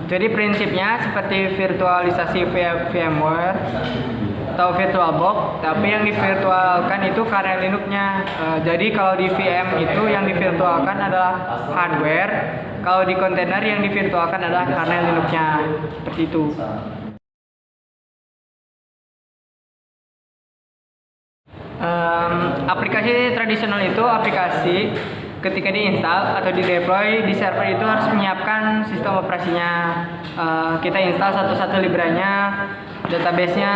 Jadi prinsipnya seperti virtualisasi VMware atau VirtualBox, tapi yang divirtualkan itu kernel Linux-nya. Jadi kalau di VM itu yang divirtualkan adalah hardware, kalau di kontainer yang divirtualkan adalah kernel Linux-nya. Seperti itu. Aplikasi tradisional itu aplikasi ketika diinstal atau di deploy di server itu harus menyiapkan sistem operasinya. Kita install satu-satu libranya, database-nya,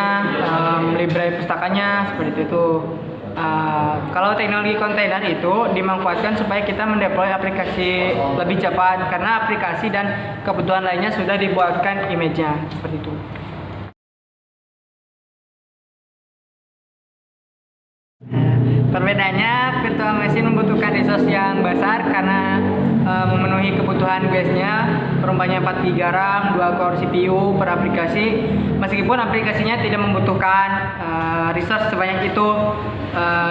library pustakanya, seperti itu. Kalau teknologi kontainer itu dimanfaatkan supaya kita mendeploy aplikasi lebih cepat karena aplikasi dan kebutuhan lainnya sudah dibuatkan image-nya, seperti itu. Perbedaannya, virtual machine membutuhkan resource yang besar karena memenuhi kebutuhan guysnya, perumpamanya 4 GB RAM, 2 core CPU per aplikasi. Meskipun aplikasinya tidak membutuhkan resource sebanyak itu,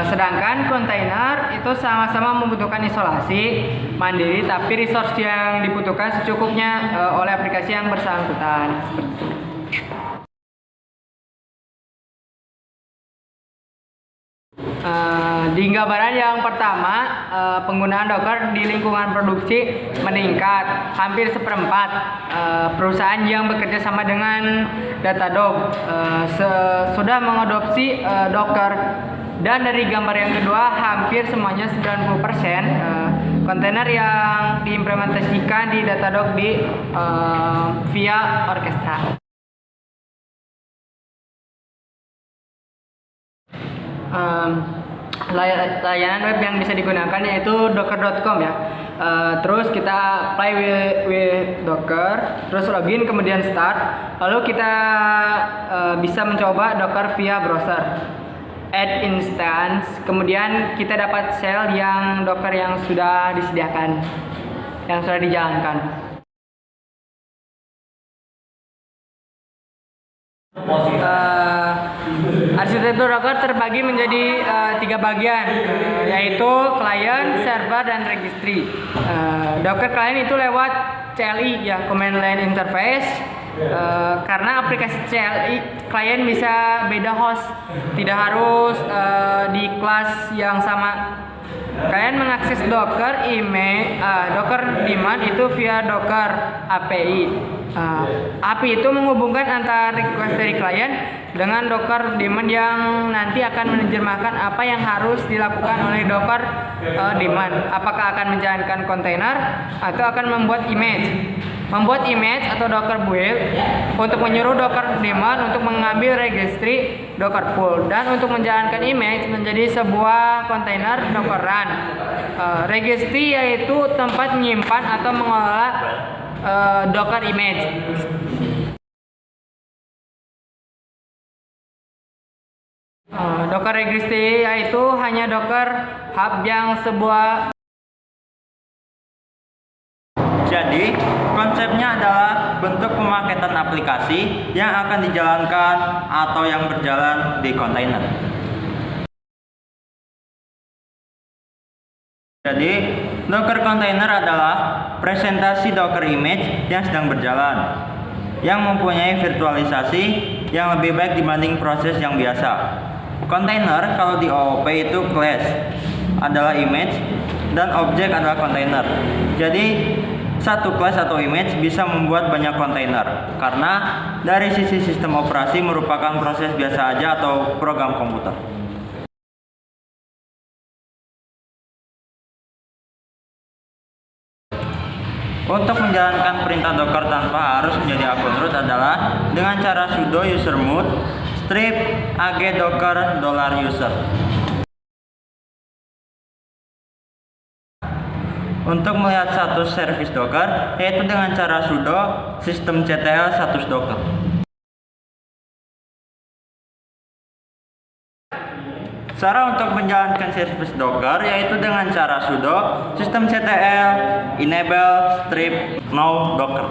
sedangkan kontainer itu sama-sama membutuhkan isolasi mandiri, tapi resource yang dibutuhkan secukupnya oleh aplikasi yang bersangkutan. Di gambaran yang pertama, penggunaan Docker di lingkungan produksi meningkat hampir seperempat. Perusahaan yang bekerja sama dengan Datadog sudah mengadopsi Docker. Dan dari gambar yang kedua, hampir semuanya 90% kontainer yang diimplementasikan di Datadog via Orchestra. Layanan web yang bisa digunakan yaitu docker.com ya. Terus kita play with Docker, terus login kemudian start, lalu kita bisa mencoba Docker via browser, add instance, kemudian kita dapat shell yang Docker yang sudah disediakan, yang sudah dijalankan. Arsitektur Docker terbagi menjadi 3 bagian, yaitu client, server, dan registry. Docker client itu lewat CLI ya, command line interface. Karena aplikasi CLI client bisa beda host, tidak harus di kelas yang sama. Kalian mengakses Docker Docker daemon itu via Docker API. API itu menghubungkan antara request dari klien dengan Docker daemon yang nanti akan menerjemahkan apa yang harus dilakukan oleh Docker daemon. Apakah akan menjalankan kontainer atau akan membuat image. Membuat image atau Docker build untuk menyuruh Docker daemon untuk mengambil registry Docker pool, dan untuk menjalankan image menjadi sebuah kontainer Docker run. Registry yaitu tempat menyimpan atau mengelola Docker image. Docker registry yaitu hanya Docker hub yang sebuah. Jadi, konsepnya adalah bentuk pemaketan aplikasi yang akan dijalankan atau yang berjalan di kontainer. Jadi, Docker container adalah presentasi Docker image yang sedang berjalan, yang mempunyai virtualisasi yang lebih baik dibanding proses yang biasa. Container kalau di OOP itu class adalah image dan objek adalah container. Jadi satu kelas atau image bisa membuat banyak kontainer karena dari sisi sistem operasi merupakan proses biasa aja atau program komputer. Untuk menjalankan perintah Docker tanpa harus menjadi akun root adalah dengan cara sudo usermod strip ag docker $user. Untuk melihat status service Docker yaitu dengan cara sudo systemctl status docker. Cara untuk menjalankan service Docker yaitu dengan cara sudo systemctl enable strip no docker.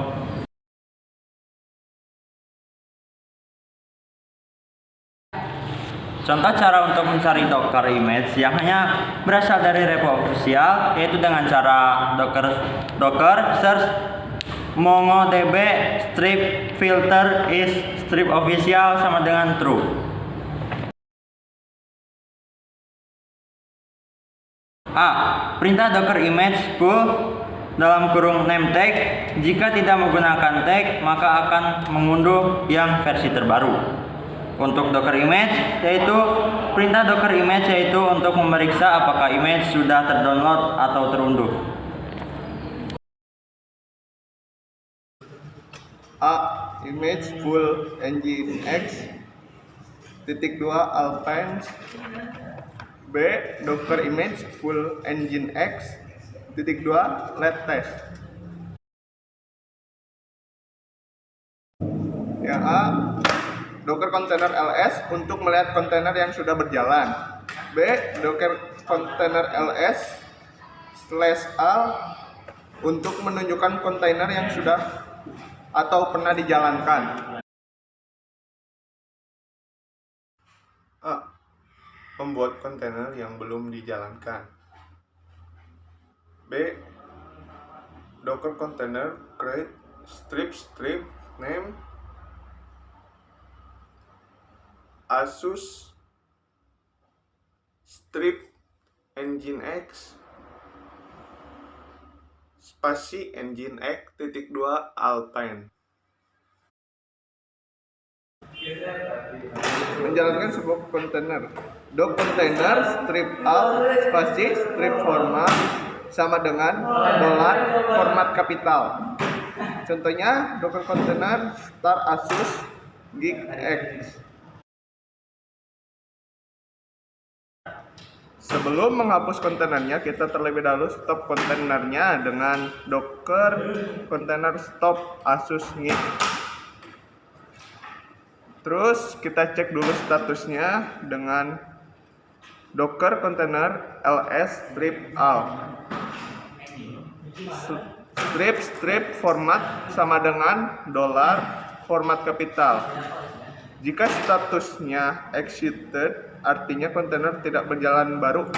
Contoh cara untuk mencari Docker image yang hanya berasal dari repo official yaitu dengan cara docker search MongoDB strip filter is strip official sama dengan true. A. Perintah docker image full dalam kurung name tag jika tidak menggunakan tag maka akan mengunduh yang versi terbaru. Untuk docker image yaitu perintah docker image yaitu untuk memeriksa apakah image sudah terdownload atau terunduh. A. Image full nginx .2 Alpine. B. Docker image full nginx .2 let test. Yang A. Docker container ls untuk melihat kontainer yang sudah berjalan. B. Docker container ls /al untuk menunjukkan kontainer yang sudah atau pernah dijalankan. A. Membuat kontainer yang belum dijalankan. B. Docker container create strip name Asus strip nginx spasi nginx .2 Alpine. Menjalankan sebuah kontainer. Doc container strip al spasi strip format sama dengan $format kapital. Contohnya docker container star Asus geekx. Sebelum menghapus kontainernya, kita terlebih dahulu stop kontainernya dengan docker container stop Asus geek. Terus kita cek dulu statusnya dengan docker container ls strip al. Strip format sama dengan $format kapital. Jika statusnya executed, artinya kontainer tidak berjalan baru.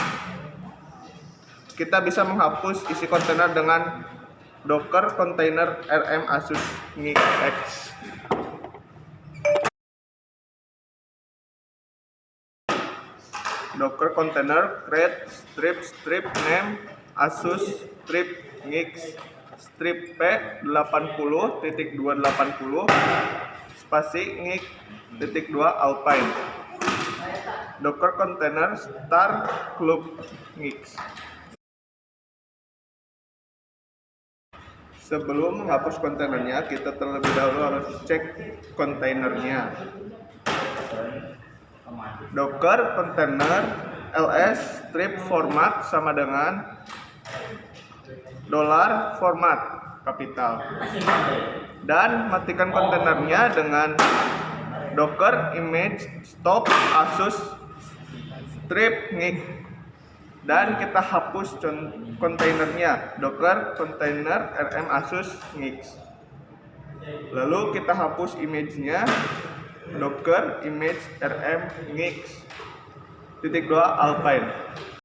Kita bisa menghapus isi kontainer dengan docker container rm Asus geekx. Docker container create strip name Asus strip geekx strip p80.280 spasi geek.2 Alpine. Docker container star club geeks. Sebelum menghapus kontainernya, kita terlebih dahulu harus cek kontainernya. Docker container ls strip format sama dengan $format kapital. Dan matikan kontainernya dengan docker image stop Asus strip geek. Dan kita hapus kontainernya docker container rm Asus geek. Lalu kita hapus image-nya docker image rm geek .2 Alpine.